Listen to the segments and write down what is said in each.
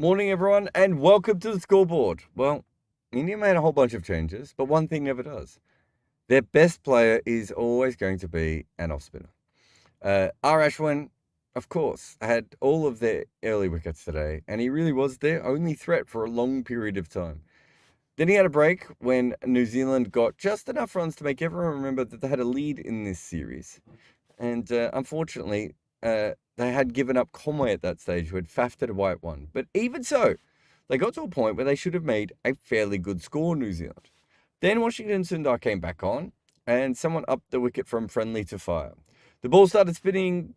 Morning, everyone, and welcome to the scoreboard. Well, India made a whole bunch of changes, but one thing never does. Their best player is always going to be an off spinner. R. Ashwin, of course, had all of their early wickets today, and he really was their only threat for a long period of time. Then he had a break when New Zealand got just enough runs to make everyone remember that they had a lead in this series. And unfortunately, they had given up Conway at that stage, who had faffed at a white one. But even so, they got to a point where they should have made a fairly good score, New Zealand. Then Washington Sundar came back on, and someone upped the wicket from friendly to fire. The ball started spinning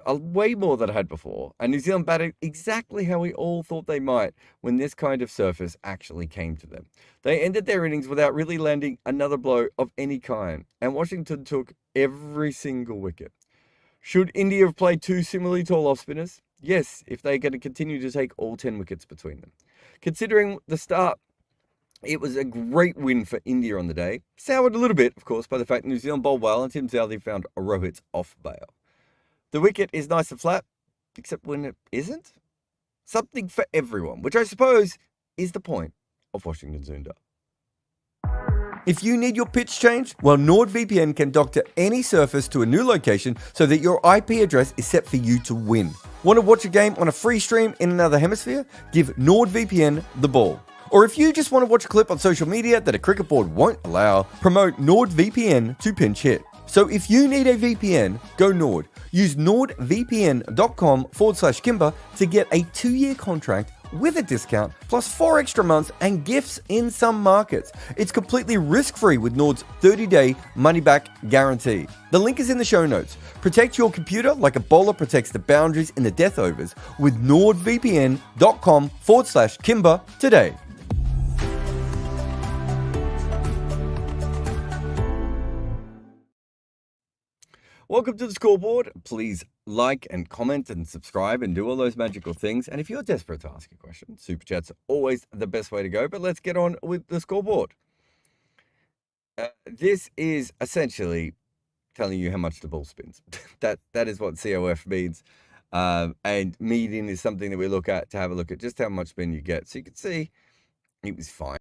way more than it had before, and New Zealand batted exactly how we all thought they might when this kind of surface actually came to them. They ended their innings without really landing another blow of any kind, and Washington took every single wicket. Should India have played two similarly tall off spinners? Yes, if they're going to continue to take all 10 wickets between them. Considering the start, it was a great win for India on the day. Soured a little bit, of course, by the fact New Zealand bowled well and Tim Southee found a Rohit's off bail. The wicket is nice and flat, except when it isn't. Something for everyone, which I suppose is the point of Washington Sundar. If you need your pitch changed, well, NordVPN can doctor any surface to a new location so that your IP address is set for you to win. Want to watch a game on a free stream in another hemisphere? Give NordVPN the ball. Or if you just want to watch a clip on social media that a cricket board won't allow, promote NordVPN to pinch hit. So if you need a VPN, go Nord. Use nordvpn.com/Kimber to get a 2-year contract with a discount, plus 4 extra months and gifts in some markets. It's completely risk-free with Nord's 30-day money-back guarantee. The link is in the show notes. Protect your computer like a bowler protects the boundaries in the death overs with nordvpn.com/Kimber today. Welcome to the scoreboard. Please like and comment and subscribe and do all those magical things. And if you're desperate to ask a question, Super Chat's are always the best way to go. But let's get on with the scoreboard. This is essentially telling you how much the ball spins. that is what COF means. And median is something that we look at to have a look at just how much spin you get. So you can see it was fine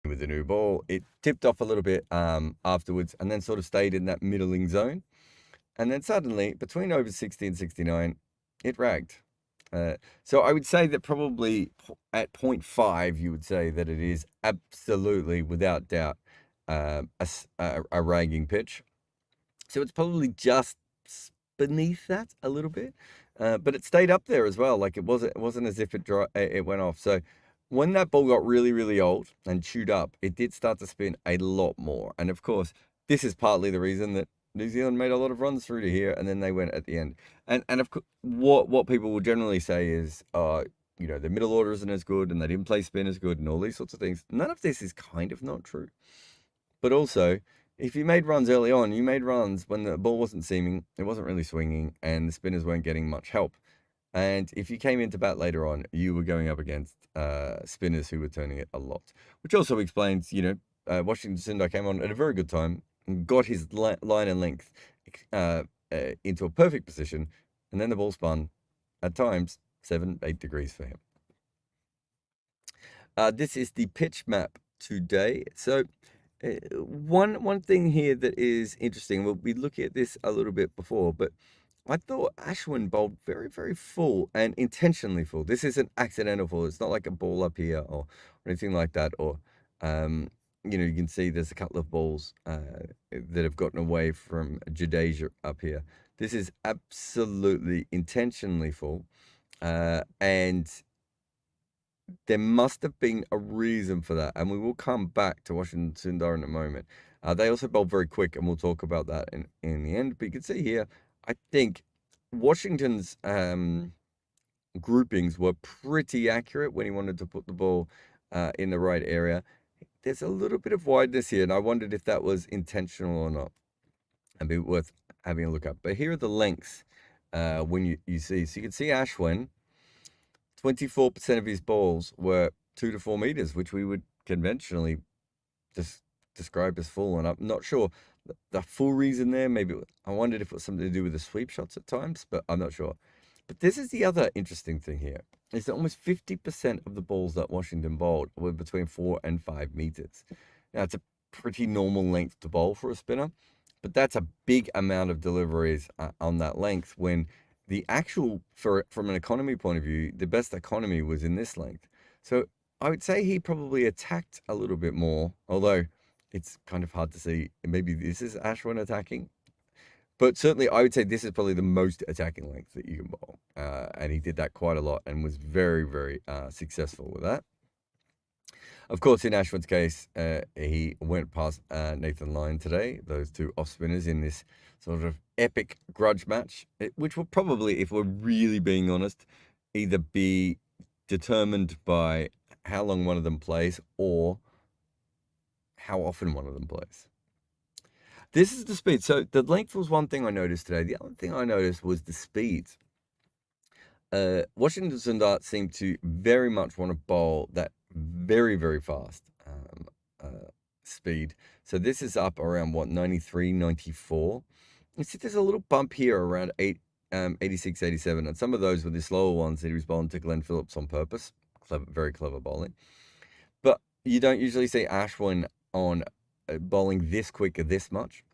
with the new ball. It tipped off a little bit afterwards and then sort of stayed in that middling zone. And then suddenly, between over 60 and 69, it ragged. So I would say that probably at 0.5, you would say that it is absolutely, without doubt, a ragging pitch. So it's probably just beneath that a little bit. But it stayed up there as well. Like it wasn't as if it went off. So when that ball got really, really old and chewed up, it did start to spin a lot more. And of course, this is partly the reason that New Zealand made a lot of runs through to here, and then they went at the end. And of course, what people will generally say is, the middle order isn't as good, and they didn't play spin as good, and all these sorts of things. None of this is kind of not true. But also, if you made runs early on, you made runs when the ball wasn't seaming, it wasn't really swinging, and the spinners weren't getting much help. And if you came into bat later on, you were going up against spinners who were turning it a lot, which also explains, Washington Sundar came on at a very good time and got his line and length into a perfect position, and then the ball spun at times 7-8 degrees for him. This is the pitch map today. So one thing here that is interesting, we'll be looking at this a little bit before, but I thought Ashwin bowled very, very full and intentionally full. This isn't accidental full. It's not like a ball up here or anything like that. Or, you can see there's a couple of balls that have gotten away from Jadeja up here. This is absolutely intentionally full. And there must have been a reason for that. And we will come back to Washington Sundar in a moment. They also bowled very quick, and we'll talk about that in the end. But you can see here, I think Washington's groupings were pretty accurate when he wanted to put the ball in the right area. There's a little bit of wideness here, and I wondered if that was intentional or not. It'd be worth having a look up. But here are the lengths when you see. So you can see Ashwin, 24% of his balls were 2 to 4 meters, which we would conventionally just describe as full. And I'm not sure the full reason there. Maybe I wondered if it was something to do with the sweep shots at times, but I'm not sure. But this is the other interesting thing here. is that almost 50% of the balls that Washington bowled were between 4 and 5 meters. Now, it's a pretty normal length to bowl for a spinner, but that's a big amount of deliveries on that length when the actual, from an economy point of view, the best economy was in this length. So I would say he probably attacked a little bit more, although it's kind of hard to see. Maybe this is Ashwin attacking. But certainly, I would say this is probably the most attacking length that you can bowl. And he did that quite a lot and was very, very successful with that. Of course, in Ashwin's case, he went past Nathan Lyon today, those two off spinners in this sort of epic grudge match, which will probably, if we're really being honest, either be determined by how long one of them plays or how often one of them plays. This is the speed. So the length was one thing I noticed today. The other thing I noticed was the speed. Washington Sundar seemed to very much want to bowl that very, very fast speed. So this is up around, 93, 94. You see there's a little bump here around 86, 87. And some of those were the slower ones that he was bowling to Glenn Phillips on purpose. Clever, very clever bowling. But you don't usually see Ashwin on bowling this quick or this much.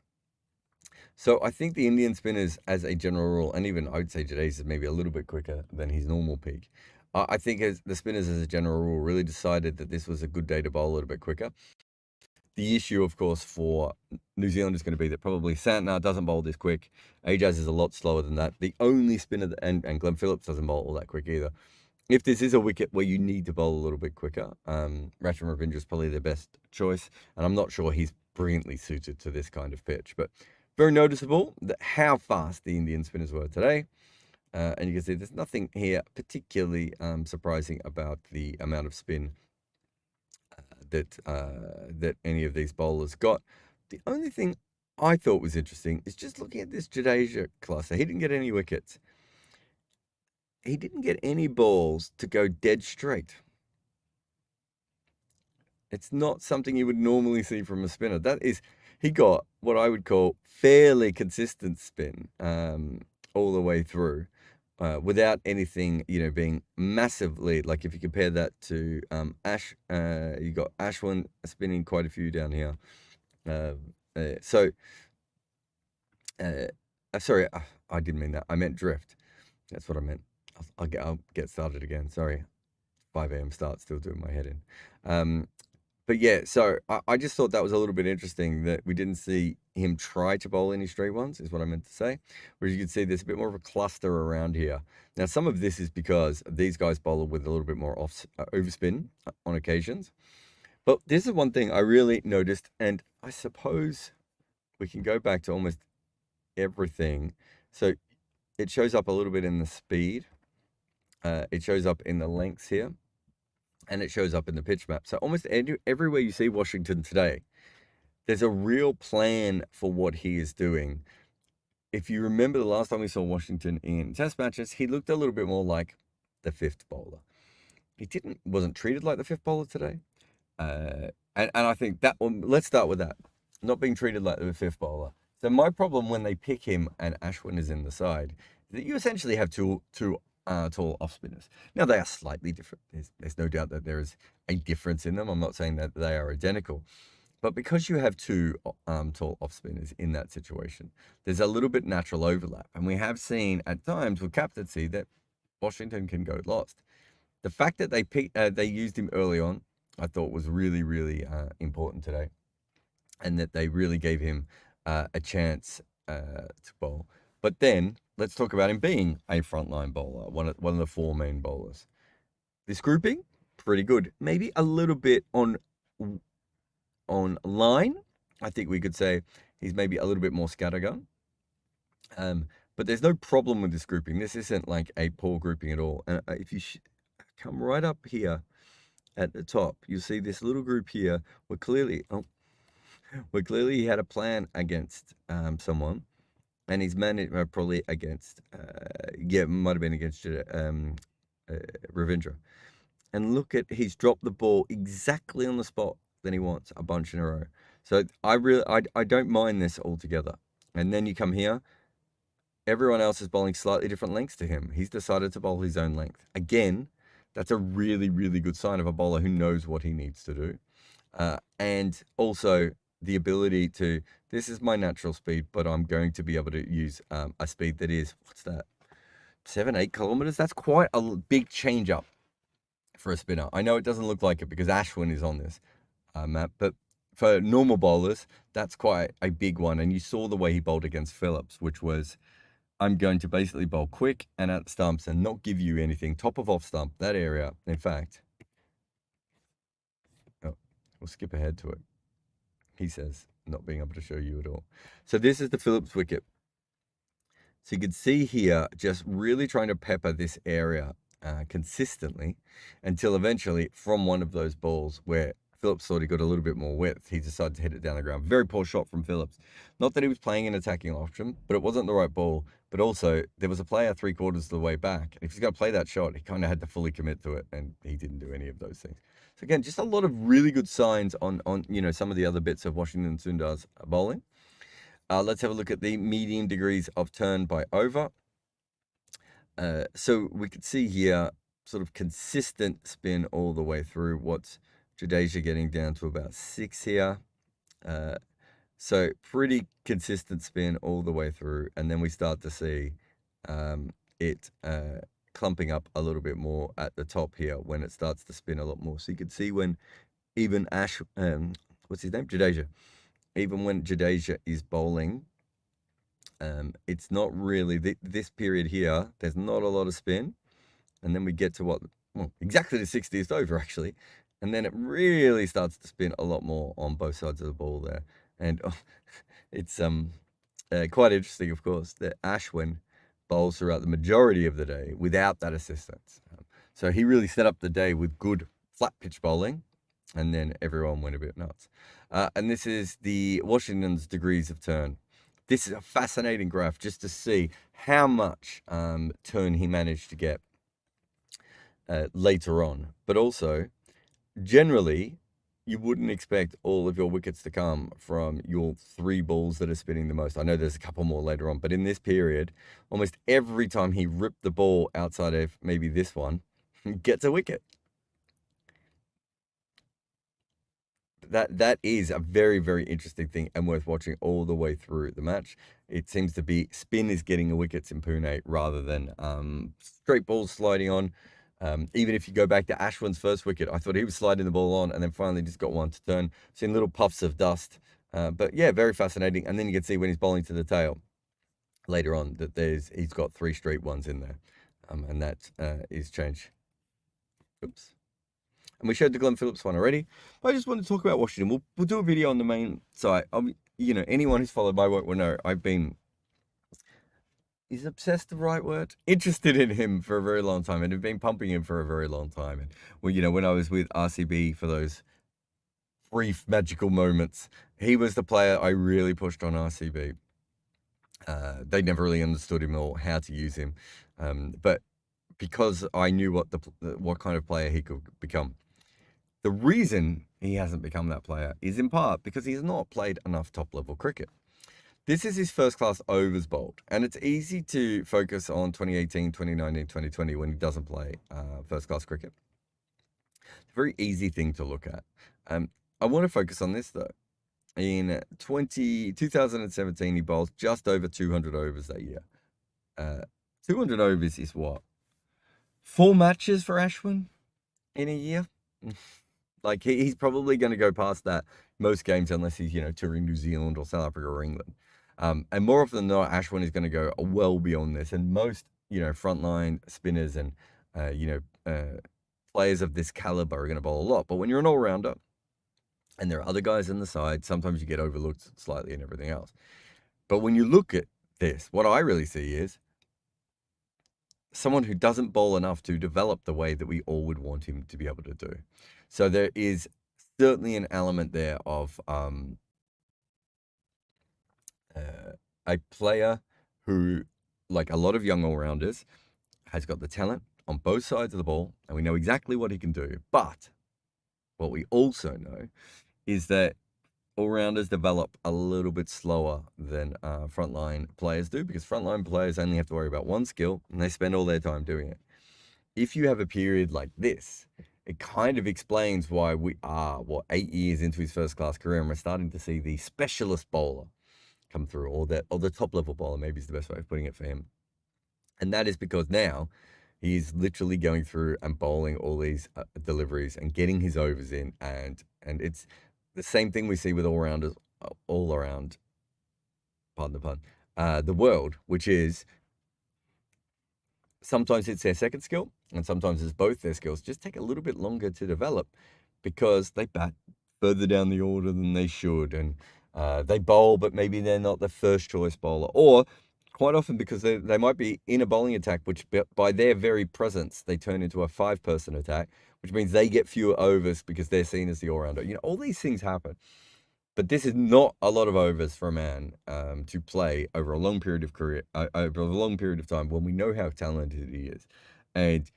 So I think the Indian spinners, as a general rule, and even I would say Jadeja is maybe a little bit quicker than his normal peak. I think as the spinners, as a general rule, really decided that this was a good day to bowl a little bit quicker. The issue, of course, for New Zealand is going to be that probably Santner doesn't bowl this quick. Ajaz is a lot slower than that. The only spinner, and Glenn Phillips doesn't bowl all that quick either. If this is a wicket where you need to bowl a little bit quicker, Rachin Ravindra is probably the best choice, and I'm not sure he's brilliantly suited to this kind of pitch. But very noticeable that how fast the Indian spinners were today. And you can see there's nothing here particularly surprising about the amount of spin that any of these bowlers got. The only thing I thought was interesting is just looking at this Jadeja cluster. He didn't get any wickets. He didn't get any balls to go dead straight. It's not something you would normally see from a spinner. He got what I would call fairly consistent spin all the way through, without anything, being massively, like if you compare that to you got Ashwin spinning quite a few down here. Sorry, I didn't mean that. I meant drift. That's what I meant. I'll get started again. Sorry, 5 a.m. start, still doing my head in. But yeah, so I just thought that was a little bit interesting that we didn't see him try to bowl any straight ones, is what I meant to say. Whereas you can see there's a bit more of a cluster around here. Now, some of this is because these guys bowl with a little bit more overspin on occasions. But this is one thing I really noticed, and I suppose we can go back to almost everything. So it shows up a little bit in the speed. It shows up in the lengths here. And it shows up in the pitch map. So almost everywhere you see Washington today, there's a real plan for what he is doing. If you remember the last time we saw Washington in test matches, he looked a little bit more like the fifth bowler. He wasn't treated like the fifth bowler today. And I think that one, let's start with that. Not being treated like the fifth bowler. So my problem when they pick him and Ashwin is in the side, is that you essentially have two tall off spinners. Now they are slightly different. There's no doubt that there is a difference in them. I'm not saying that they are identical, but because you have two tall off spinners in that situation, there's a little bit natural overlap, and we have seen at times with captaincy that Washington can go lost. The fact that they used him early on, I thought was really, really important today, and that they really gave him a chance to bowl. But then let's talk about him being a frontline bowler, one of the four main bowlers. This grouping, pretty good. Maybe a little bit on line. I think we could say he's maybe a little bit more scattergun. But there's no problem with this grouping. This isn't like a poor grouping at all. And if you come right up here at the top, you'll see this little group here where clearly he had a plan against someone. And he's managed probably against, might have been against Ravindra. And look at, he's dropped the ball exactly on the spot that he wants, a bunch in a row. So I don't mind this altogether. And then you come here, everyone else is bowling slightly different lengths to him. He's decided to bowl his own length. Again, That's a really, really good sign of a bowler who knows what he needs to do. And also the ability to, this is my natural speed, but I'm going to be able to use a speed that is, what's that, 7-8 kilometers? That's quite a big change up for a spinner. I know it doesn't look like it because Ashwin is on this map, but for normal bowlers, that's quite a big one. And you saw the way he bowled against Phillips, which was, I'm going to basically bowl quick and at stumps and not give you anything. Top of off stump, that area. In fact, oh, we'll skip ahead to it. He says, not being able to show you at all. So this is the Phillips wicket. So you can see here, just really trying to pepper this area consistently until eventually from one of those balls where Phillips thought he got a little bit more width, he decided to hit it down the ground. Very poor shot from Phillips. Not that he was playing an attacking option, but it wasn't the right ball. But also, there was a player 3/4 of the way back. And if he's going to play that shot, he kind of had to fully commit to it, and he didn't do any of those things. So again, just a lot of really good signs on some of the other bits of Washington Sundar's bowling. Let's have a look at the median degrees of turn by over. So we could see here sort of consistent spin all the way through. What's Jadeja getting down to about 6 here. So pretty consistent spin all the way through. And then we start to see it clumping up a little bit more at the top here when it starts to spin a lot more. So you can see when even what's his name? Jadeja. Even when Jadeja is bowling, it's not really, this period here, there's not a lot of spin. And then we get to exactly the 60th over, actually. And then it really starts to spin a lot more on both sides of the ball there. And it's quite interesting, of course, that Ashwin bowls throughout the majority of the day without that assistance. So he really set up the day with good flat pitch bowling, and then everyone went a bit nuts. And this is the Washington's degrees of turn. This is a fascinating graph just to see how much turn he managed to get later on. But also, generally, you wouldn't expect all of your wickets to come from your 3 balls that are spinning the most. I know there's a couple more later on, but in this period, almost every time he ripped the ball outside of maybe this one, he gets a wicket. That is a very, very interesting thing and worth watching all the way through the match. It seems to be spin is getting the wickets in Pune rather than straight balls sliding on. Even if you go back to Ashwin's first wicket, I thought he was sliding the ball on and then finally just got one to turn. Seeing little puffs of dust. But yeah, very fascinating. And then you can see when he's bowling to the tail later on that he's got 3 straight ones in there. And that is change. Oops. And we showed the Glenn Phillips one already. But I just wanted to talk about Washington. We'll do a video on the main site. Anyone who's followed my work will know I've been, is obsessed the right word? Interested in him for a very long time, and have been pumping him for a very long time. And when I was with RCB for those brief magical moments, he was the player I really pushed on RCB. They never really understood him or how to use him, but because I knew what kind of player he could become. The reason he hasn't become that player is in part because he's not played enough top-level cricket. This is his first-class overs bowled, and it's easy to focus on 2018, 2019, 2020 when he doesn't play first-class cricket. It's a very easy thing to look at. I want to focus on this, though. In 2017, he bowled just over 200 overs that year. 200 overs is what? 4 matches for Ashwin in a year? Like, he's probably going to go past that most games unless he's, touring New Zealand or South Africa or England. And more often than not, Ashwin is going to go well beyond this. And most, frontline spinners and, players of this caliber are going to bowl a lot. But when you're an all-rounder and there are other guys on the side, sometimes you get overlooked slightly and everything else. But when you look at this, what I really see is someone who doesn't bowl enough to develop the way that we all would want him to be able to do. So there is certainly an element there of a player who, like a lot of young all-rounders, has got the talent on both sides of the ball, and we know exactly what he can do. But what we also know is that all-rounders develop a little bit slower than frontline players do, because frontline players only have to worry about one skill, and they spend all their time doing it. if you have a period like this, it kind of explains why we are, 8 years into his first-class career, and we're starting to see the specialist bowler come through, or the top-level bowler, maybe is the best way of putting it for him. And that is because now he's literally going through and bowling all these deliveries and getting his overs in, and it's the same thing we see with all-rounders all around, pardon the pun, the world, which is sometimes it's their second skill and sometimes it's both their skills. Just take a little bit longer to develop because they bat further down the order than they should, and they bowl, but maybe they're not the first choice bowler, or quite often because they might be in a bowling attack, which by their very presence, they turn into a 5-person attack, which means they get fewer overs because they're seen as the all-rounder. All these things happen. But this is not a lot of overs for a man to play over a long period of time when we know how talented he is. And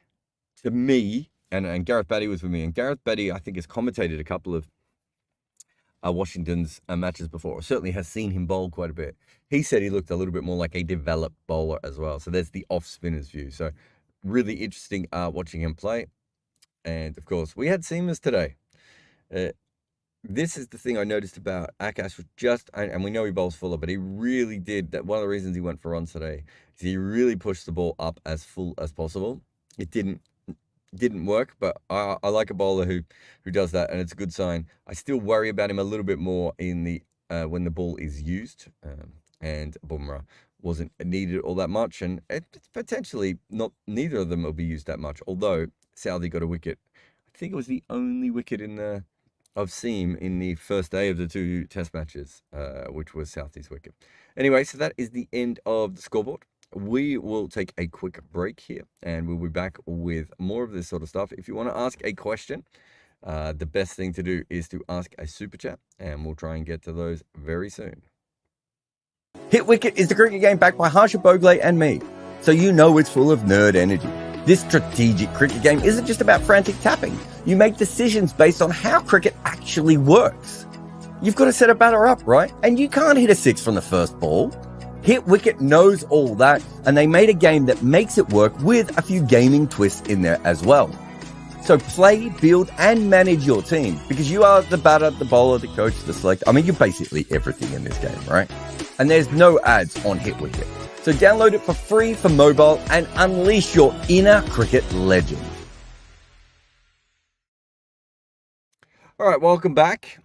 to me, and Gareth Batty was with me, and Gareth Batty, I think, has commentated a couple of Washington's matches before, or certainly has seen him bowl quite a bit. He said he looked a little bit more like a developed bowler as well. So there's the off-spinner's view. So really interesting watching him play. And, of course, we had seamers today. This is the thing I noticed about Akash, and we know he bowls fuller, but he really did that. One of the reasons he went for runs today is he really pushed the ball up as full as possible. It didn't work, but I like a bowler who does that, and it's a good sign. I still worry about him a little bit more in the when the ball is used, and Bumrah wasn't needed all that much, and it's potentially neither of them will be used that much. Although Southee got a wicket, I think it was the only wicket of seam in the first day of the 2 test matches, which was Southee's wicket. Anyway, so that is the end of the scoreboard. We will take a quick break here, and we'll be back with more of this sort of stuff. If you want to ask a question, the best thing to do is to ask a super chat, and we'll try and get to those very soon. Hit Wicket is the cricket game backed by Harsha Bogle and me, so you know it's full of nerd energy. This strategic cricket game isn't just about frantic tapping. You make decisions based on how cricket actually works. You've got to set a batter up, right? And you can't hit a 6 from the first ball. Hit Wicket knows all that, and they made a game that makes it work with a few gaming twists in there as well. So play, build, and manage your team, because you are the batter, the bowler, the coach, the selector. I mean, you're basically everything in this game, right? And there's no ads on Hit Wicket. So download it for free for mobile and unleash your inner cricket legend. All right, welcome back.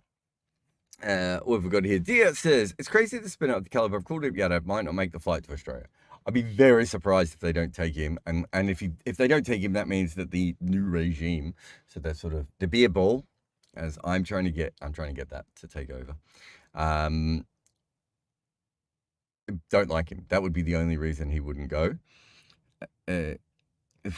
What have we got here? Dia says, it's crazy to spin out the caliber of Kuldeep Yadav might not make the flight to Australia. I'd be very surprised if they don't take him. And if they don't take him, that means that the new regime, so that's sort of the beer ball, as I'm trying to get that to take over. Don't like him. That would be the only reason he wouldn't go.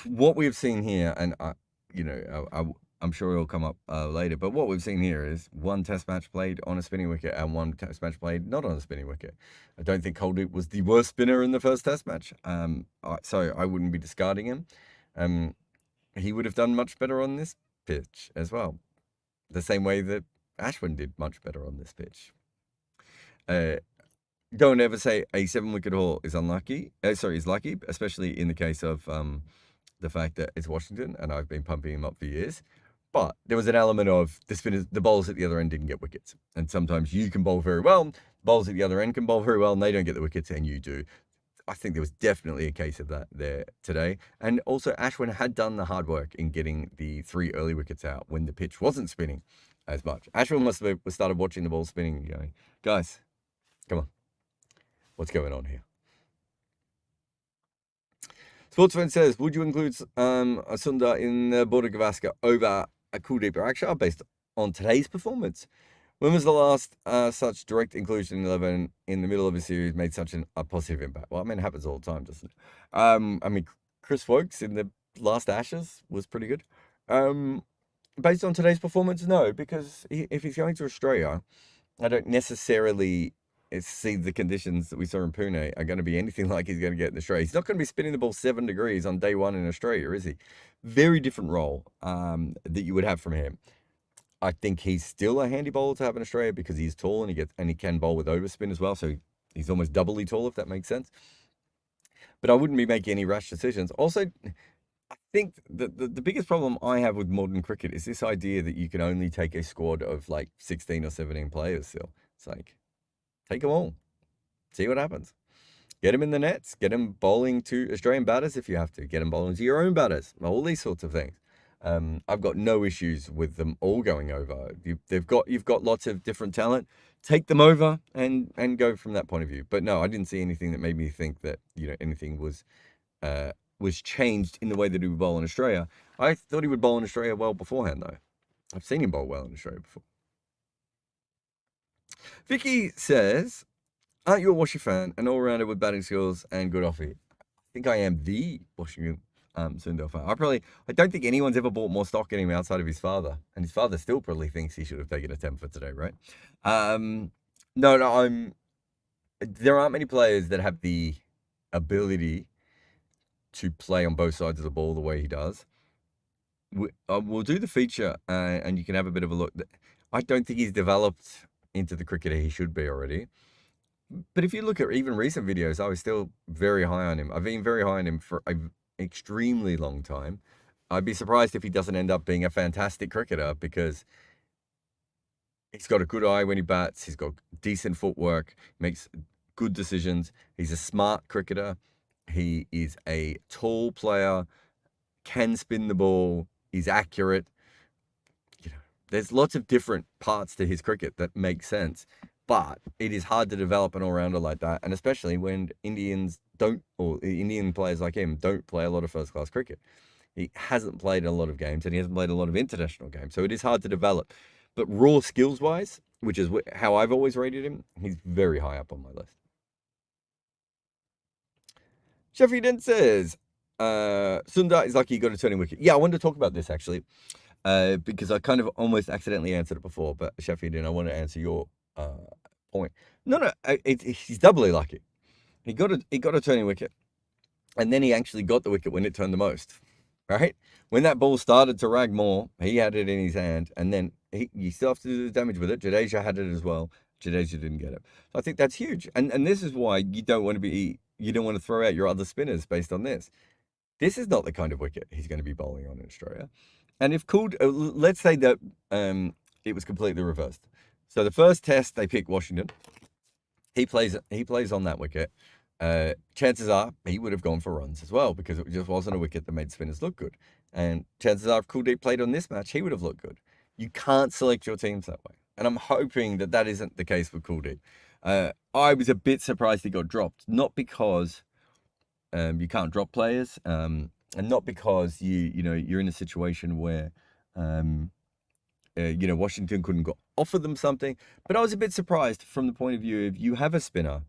What we've seen here, and I'm sure it'll come up later, but what we've seen here is 1 test match played on a spinning wicket and 1 test match played not on a spinning wicket. I don't think Kuldeep was the worst spinner in the first test match, so I wouldn't be discarding him. He would have done much better on this pitch as well, the same way that Ashwin did much better on this pitch. Don't ever say a 7-wicket haul is unlucky. Is lucky, especially in the case of the fact that it's Washington, and I've been pumping him up for years. But there was an element of the bowlers at the other end didn't get wickets, and sometimes you can bowl very well. Bowlers at the other end can bowl very well, and they don't get the wickets, and you do. I think there was definitely a case of that there today. And also, Ashwin had done the hard work in getting the 3 early wickets out when the pitch wasn't spinning as much. Ashwin must have started watching the ball spinning and going, guys, come on. What's going on here? Sportsman says, would you include a Sundar in Border Gavaskar over a Kuldeep or Akshar based on today's performance? When was the last such direct inclusion in 11 in the middle of a series made such a positive impact? Well, I mean, it happens all the time, doesn't it? Chris Wokes in the last Ashes was pretty good. Based on today's performance, no, because if he's going to Australia, I don't necessarily see the conditions that we saw in Pune are going to be anything like he's going to get in Australia. He's not going to be spinning the ball 7 degrees on day 1 in Australia, is he? Very different role that you would have from him. I think he's still a handy bowler to have in Australia because he's tall and he can bowl with overspin as well. So he's almost doubly tall, if that makes sense. But I wouldn't be making any rash decisions. Also, I think the biggest problem I have with modern cricket is this idea that you can only take a squad of like 16 or 17 players still. It's like, take them all, see what happens. Get them in the nets, get them bowling to Australian batters if you have to, get them bowling to your own batters, all these sorts of things. I've got no issues with them all going over. You've got lots of different talent. Take them over and go from that point of view. But no, I didn't see anything that made me think that anything was changed in the way that he would bowl in Australia. I thought he would bowl in Australia well beforehand, though. I've seen him bowl well in Australia before. Vicky says, aren't you a Washi fan, an all-rounder with batting skills and good off-it? I think I am the Washington Sundar fan. I don't think anyone's ever bought more stock in him outside of his father, and his father still probably thinks he should have taken a 10 for today, right? No, there aren't many players that have the ability to play on both sides of the ball the way he does. We'll do the feature, and you can have a bit of a look. I don't think he's developed into the cricketer he should be already. But if you look at even recent videos, I was still very high on him. I've been very high on him for an extremely long time. I'd be surprised if he doesn't end up being a fantastic cricketer because he's got a good eye when he bats. He's got decent footwork, makes good decisions. He's a smart cricketer. He is a tall player, can spin the ball, he's accurate. There's lots of different parts to his cricket that make sense. But it is hard to develop an all-rounder like that, and especially when Indians don't, or Indian players like him don't play a lot of first-class cricket. He hasn't played a lot of games, and he hasn't played a lot of international games, so it is hard to develop. But raw skills-wise, which is how I've always rated him, he's very high up on my list. Sheffield says, Sundar is lucky he got a turning wicket. Yeah, I wanted to talk about this, actually, because I kind of almost accidentally answered it before, but Sheffield, I want to answer your point. No, he's doubly lucky. He got a turning wicket, and then he actually got the wicket when it turned the most. Right when that ball started to rag more, he had it in his hand, and then you still have to do the damage with it. Jadeja had it as well. Jadeja didn't get it. So I think that's huge, and this is why you don't want to throw out your other spinners based on this. This is not the kind of wicket he's going to be bowling on in Australia. And if let's say that it was completely reversed. So the first test they pick Washington. He plays on that wicket. Chances are he would have gone for runs as well because it just wasn't a wicket that made spinners look good. And chances are if Kuldeep played on this match, he would have looked good. You can't select your teams that way. And I'm hoping that isn't the case with Kuldeep. I was a bit surprised he got dropped, not because you can't drop players, and not because you're in a situation where Washington couldn't offer them something. But I was a bit surprised from the point of view of you have a spinner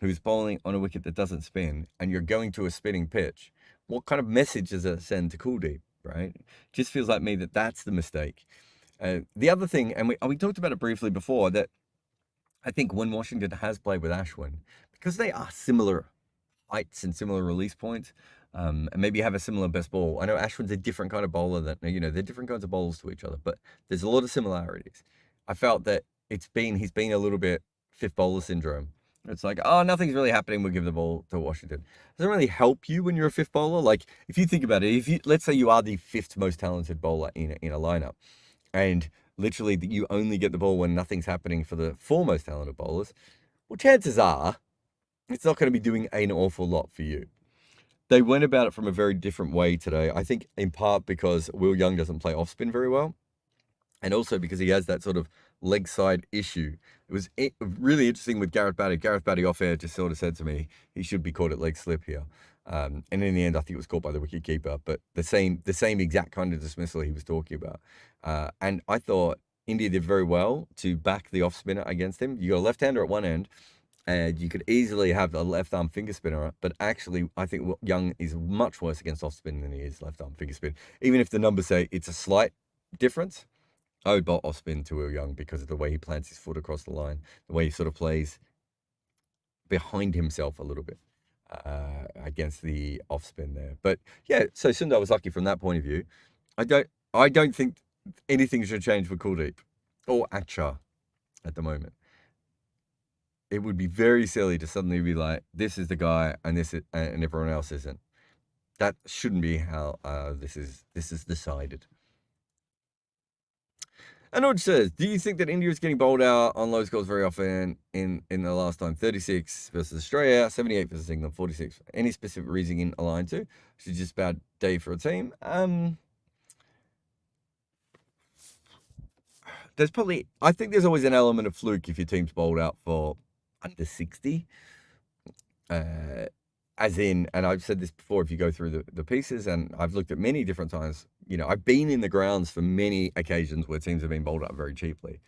who's bowling on a wicket that doesn't spin, and you're going to a spinning pitch. What kind of message does that send to Kuldeep, right? Just feels like me that's the mistake. The other thing, and we talked about it briefly before, that I think when Washington has played with Ashwin, because they are similar heights and similar release points, and maybe have a similar best ball. I know Ashwin's a different kind of bowler they're different kinds of bowlers to each other, but there's a lot of similarities. I felt that he's been a little bit fifth bowler syndrome. It's like, oh, nothing's really happening, we'll give the ball to Washington. It doesn't really help you when you're a fifth bowler. Like, if you think about it, let's say you are the fifth most talented bowler in a lineup, and literally you only get the ball when nothing's happening for the four most talented bowlers, well, chances are it's not going to be doing an awful lot for you. They went about it from a very different way today. I think in part because Will Young doesn't play off spin very well, and also because he has that sort of leg side issue. It was really interesting with Gareth Batty. Gareth Batty off air just sort of said to me he should be caught at leg slip here. And in the end, I think it was caught by the wicket keeper, but the same exact kind of dismissal he was talking about. And I thought India did very well to back the off spinner against him. You got a left-hander at one end, and you could easily have a left-arm finger spinner, but actually, I think Young is much worse against off-spin than he is left-arm finger spin. Even if the numbers say it's a slight difference, I would bolt off-spin to Will Young because of the way he plants his foot across the line, the way he sort of plays behind himself a little bit against the off-spin there. But yeah, so Sundar was lucky from that point of view. I don't think anything should change for Kuldeep or Achar at the moment. It would be very silly to suddenly be like, this is the guy and and everyone else isn't. That shouldn't be how this is decided. Anuj says, do you think that India is getting bowled out on low scores very often in the last time? 36 versus Australia, 78 versus England, 46. Any specific reasoning aligned to? It's just a bad day for a team. There's probably, I think there's always an element of fluke if your team's bowled out for under 60. As in, and I've said this before, if you go through the pieces, and I've looked at many different times, I've been in the grounds for many occasions where teams have been bowled up very cheaply.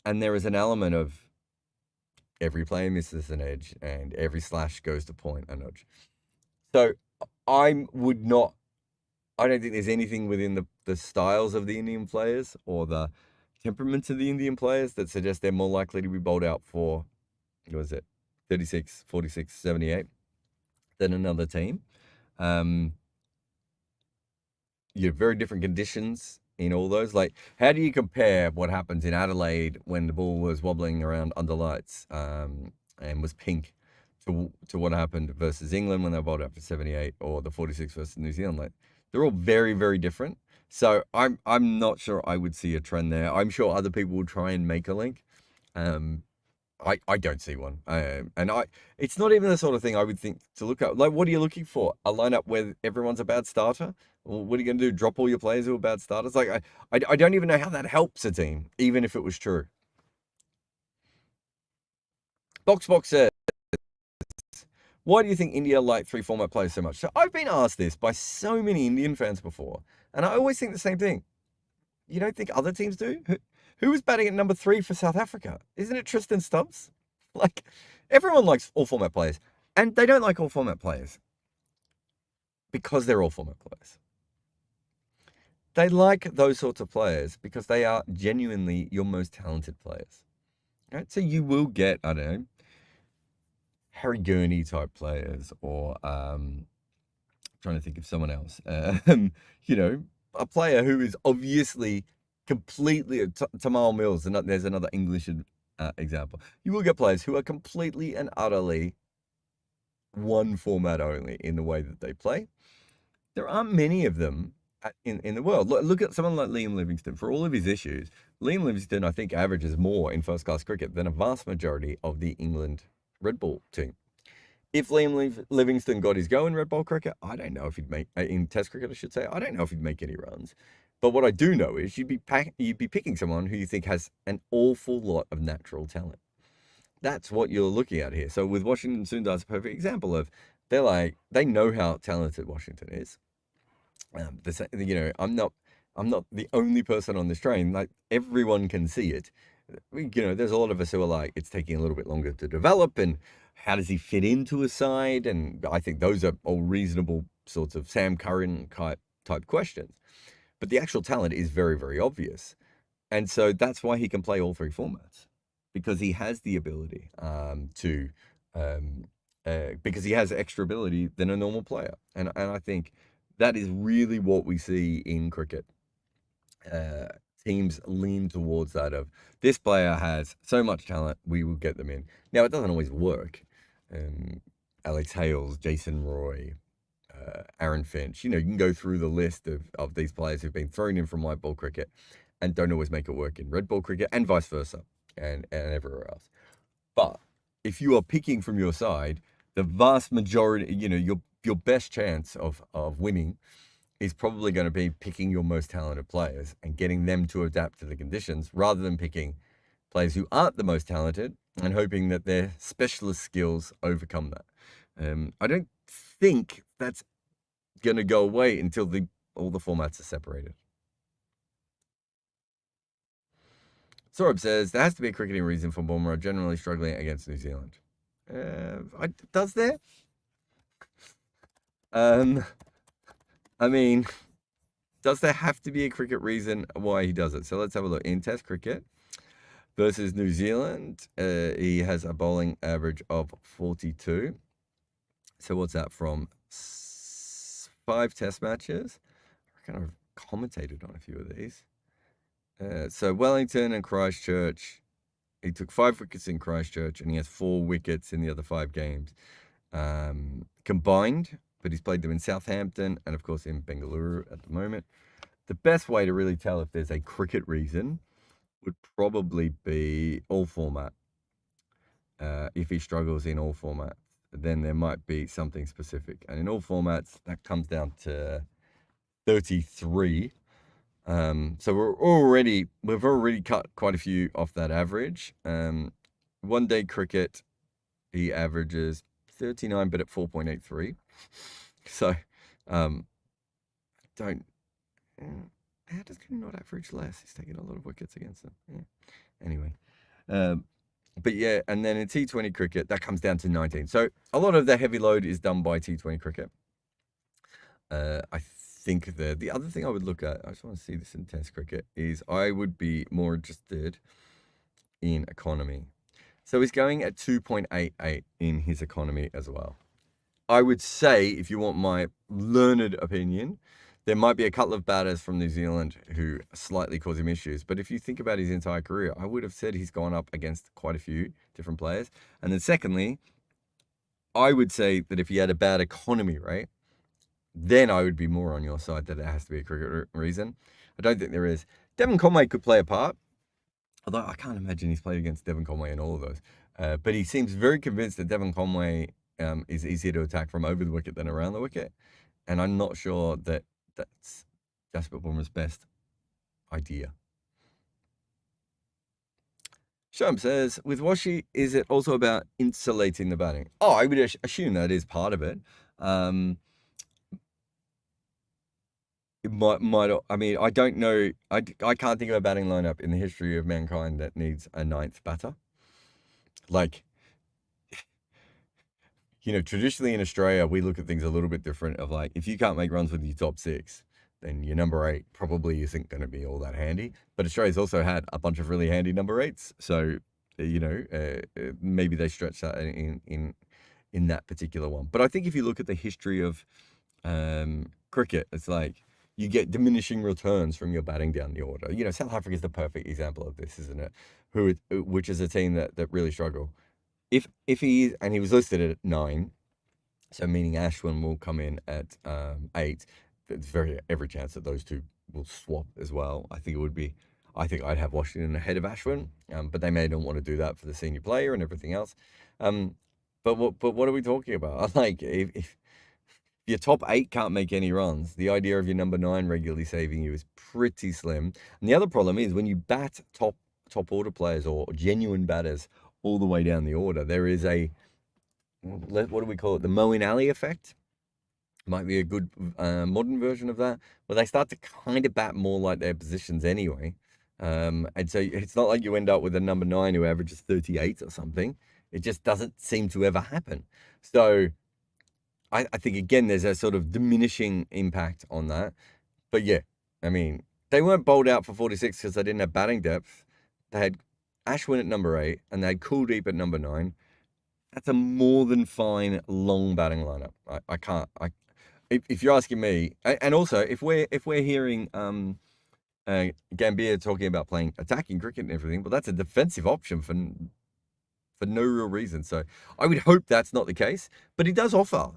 And there is an element of every player misses an edge and every slash goes to point a nudge. So I don't think there's anything within the styles of the Indian players or the temperaments of the Indian players that suggest they're more likely to be bowled out for, 36, 46, 78 than another team. You have very different conditions in all those. Like, how do you compare what happens in Adelaide when the ball was wobbling around under lights and was pink to what happened versus England when they were bowled out for 78 or the 46 versus New Zealand? Like, they're all very, very different. So I'm not sure I would see a trend there. I'm sure other people will try and make a link. I don't see one. It's not even the sort of thing I would think to look at. Like, what are you looking for? A lineup where everyone's a bad starter? Well, what are you going to do? Drop all your players who are bad starters? Like, I don't even know how that helps a team, even if it was true. Box says, why do you think India like 3 format players so much? So I've been asked this by so many Indian fans before, and I always think the same thing. You don't think other teams do? Who was batting at number 3 for South Africa? Isn't it Tristan Stubbs? Like, everyone likes all format players, and they don't like all format players because they're all format players. They like those sorts of players because they are genuinely your most talented players. Right? So you will get, I don't know, Harry Gurney type players, or trying to think of someone else. A player who is obviously completely Tamal Mills, and there's another English example. You will get players who are completely and utterly one format only in the way that they play. There aren't many of them in the world. Look at someone like Liam Livingstone. For all of his issues, Liam Livingstone, I think, averages more in first-class cricket than a vast majority of the England red ball team. If Liam Livingstone got his go in red ball cricket, I don't know if he'd make, in test cricket, I should say, I don't know if he'd make any runs. But what I do know is you'd be picking someone who you think has an awful lot of natural talent. That's what you're looking at here. So with Washington, Sundar's a perfect example of, they know how talented Washington is. I'm not the only person on this train. Like, everyone can see it. There's a lot of us who are like, it's taking a little bit longer to develop, and how does he fit into a side? And I think those are all reasonable sorts of Sam Curran type questions. But the actual talent is very, very obvious. And so that's why he can play all 3 formats, because he has the ability because he has extra ability than a normal player. And I think that is really what we see in cricket. Teams lean towards that of, this player has so much talent, we will get them in. Now, it doesn't always work. Alex Hales, Jason Roy, Aaron Finch, you can go through the list of these players who've been thrown in from white ball cricket and don't always make it work in red ball cricket, and vice versa, and everywhere else. But if you are picking from your side, the vast majority, your best chance of winning is probably going to be picking your most talented players and getting them to adapt to the conditions, rather than picking players who aren't the most talented and hoping that their specialist skills overcome that. I don't think that's going to go away until all the formats are separated. Sorab says, there has to be a cricketing reason for Bumrah generally struggling against New Zealand. Does there? I mean, does there have to be a cricket reason why he does it? So let's have a look. In Test cricket versus New Zealand, he has a bowling average of 42. So what's that from? 5 Test matches. I kind of commentated on a few of these. So Wellington and Christchurch, he took 5 wickets in Christchurch, and he has 4 wickets in the other 5 games. Combined but he's played them in Southampton and, of course, in Bengaluru at the moment. The best way to really tell if there's a cricket reason would probably be all format. If he struggles in all formats, then there might be something specific. And in all formats, that comes down to 33. So we've already cut quite a few off that average. One day cricket, he averages 39, but at 4.83. So, how does he not average less? He's taking a lot of wickets against them. Yeah. Anyway, but yeah, and then in T20 cricket, that comes down to 19. So a lot of the heavy load is done by T20 cricket. I think the other thing I would look at, I just want to see this in Test cricket, is I would be more interested in economy. So he's going at 2.88 in his economy as well. I would say, if you want my learned opinion, there might be a couple of batters from New Zealand who slightly cause him issues. But if you think about his entire career, I would have said he's gone up against quite a few different players. And then secondly, I would say that if he had a bad economy rate, then I would be more on your side that it has to be a cricket reason. I don't think there is. Devon Conway could play a part, although I can't imagine he's played against Devon Conway in all of those. But he seems very convinced that Devon Conway is easier to attack from over the wicket than around the wicket. And I'm not sure that that's Jasprit Bumrah's best idea. Shum says, with Washi, is it also about insulating the batting? Oh, I would assume that is part of it. It might. I mean, I don't know. I can't think of a batting lineup in the history of mankind that needs a ninth batter. Like, traditionally in Australia, we look at things a little bit different of like, if you can't make runs with your top 6, then your number 8 probably isn't going to be all that handy. But Australia's also had a bunch of really handy number 8s. So, maybe they stretch that in that particular one. But I think if you look at the history of cricket, it's like you get diminishing returns from your batting down the order. South Africa is the perfect example of this, isn't it? Which is a team that really struggle. If he was listed at 9, so meaning Ashwin will come in at 8. There's every chance that those two will swap as well. I think I'd have Washington ahead of Ashwin, but they may not want to do that for the senior player and everything else. But what are we talking about? Like if your top 8 can't make any runs, the idea of your number 9 regularly saving you is pretty slim. And the other problem is when you bat top order players or genuine batters all the way down the order, there is what do we call it? The Moeen Ali effect. Might be a good modern version of that, where they start to kind of bat more like their positions anyway. And so it's not like you end up with a number 9 who averages 38 or something. It just doesn't seem to ever happen. So I think, again, there's a sort of diminishing impact on that. But yeah, I mean, they weren't bowled out for 46 because they didn't have batting depth. They had Ashwin at number 8 and they had Kuldeep at number 9. That's a more than fine long batting lineup. I can't. If you're asking me, and also if we're hearing Gambier talking about playing attacking cricket and everything, but that's a defensive option for no real reason. So I would hope that's not the case. But he does offer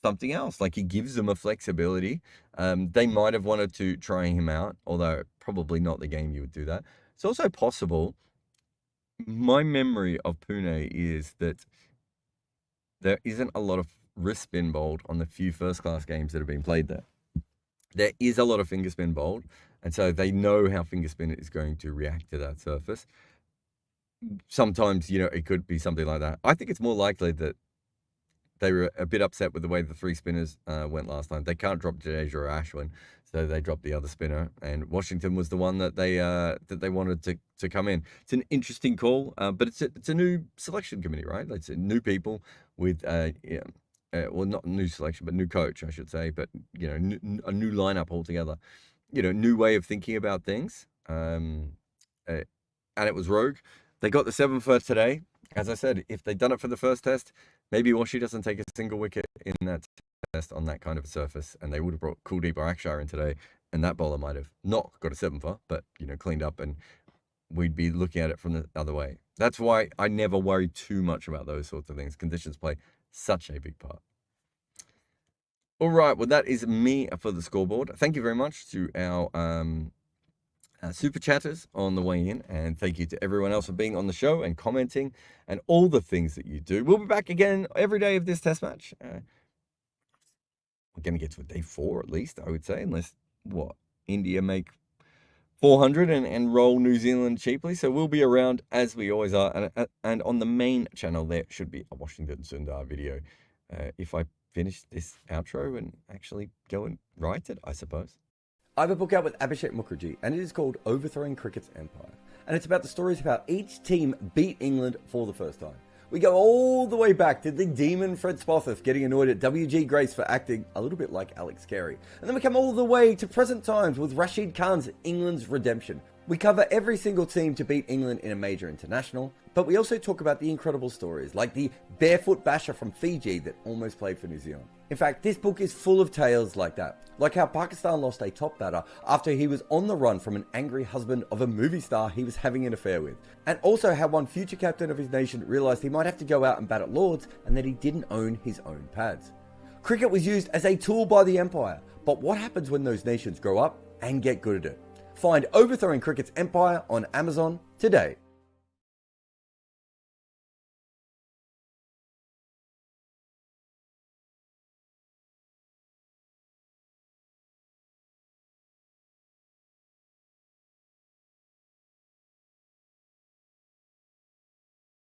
something else. Like he gives them a flexibility. They might have wanted to try him out, although probably not the game you would do that. It's also possible. My memory of Pune is that there isn't a lot of wrist spin bowled on the few first-class games that have been played there. There is a lot of finger spin bowled, and so they know how finger spin is going to react to that surface. Sometimes, it could be something like that. I think it's more likely that they were a bit upset with the way the 3 spinners went last time. They can't drop Jadeja or Ashwin, so they dropped the other spinner. And Washington was the one that they wanted to come in. It's an interesting call, but it's a new selection committee, right? It's new people with well, not new selection, but new coach, I should say. But a new lineup altogether. New way of thinking about things. And it was rogue. They got the 7 first today. As I said, if they'd done it for the first test, maybe Washi doesn't take a single wicket in that test on that kind of a surface, and they would have brought Kuldeep or Akshar in today, and that bowler might have not got a 7 for, but cleaned up, and we'd be looking at it from the other way. That's why I never worry too much about those sorts of things. Conditions play such a big part. All right, well, that is me for the scoreboard. Thank you very much to our super chatters on the way in, and thank you to everyone else for being on the show and commenting and all the things that you do. We'll be back again every day of this test match. We're going to get to a day 4 at least, I would say, unless, India make 400 and roll New Zealand cheaply. So we'll be around as we always are. And on the main channel, there should be a Washington Sundar video if I finish this outro and actually go and write it, I suppose. I have a book out with Abhishek Mukherjee, and it is called Overthrowing Cricket's Empire. And it's about the stories of how each team beat England for the first time. We go all the way back to the demon Fred Spofforth getting annoyed at W.G. Grace for acting a little bit like Alex Carey. And then we come all the way to present times with Rashid Khan's England's redemption. We cover every single team to beat England in a major international, but we also talk about the incredible stories, like the barefoot basher from Fiji that almost played for New Zealand. In fact, this book is full of tales like that, like how Pakistan lost a top batter after he was on the run from an angry husband of a movie star he was having an affair with, and also how one future captain of his nation realised he might have to go out and bat at Lords and that he didn't own his own pads. Cricket was used as a tool by the Empire, but what happens when those nations grow up and get good at it? Find Overthrowing Cricket's Empire on Amazon today.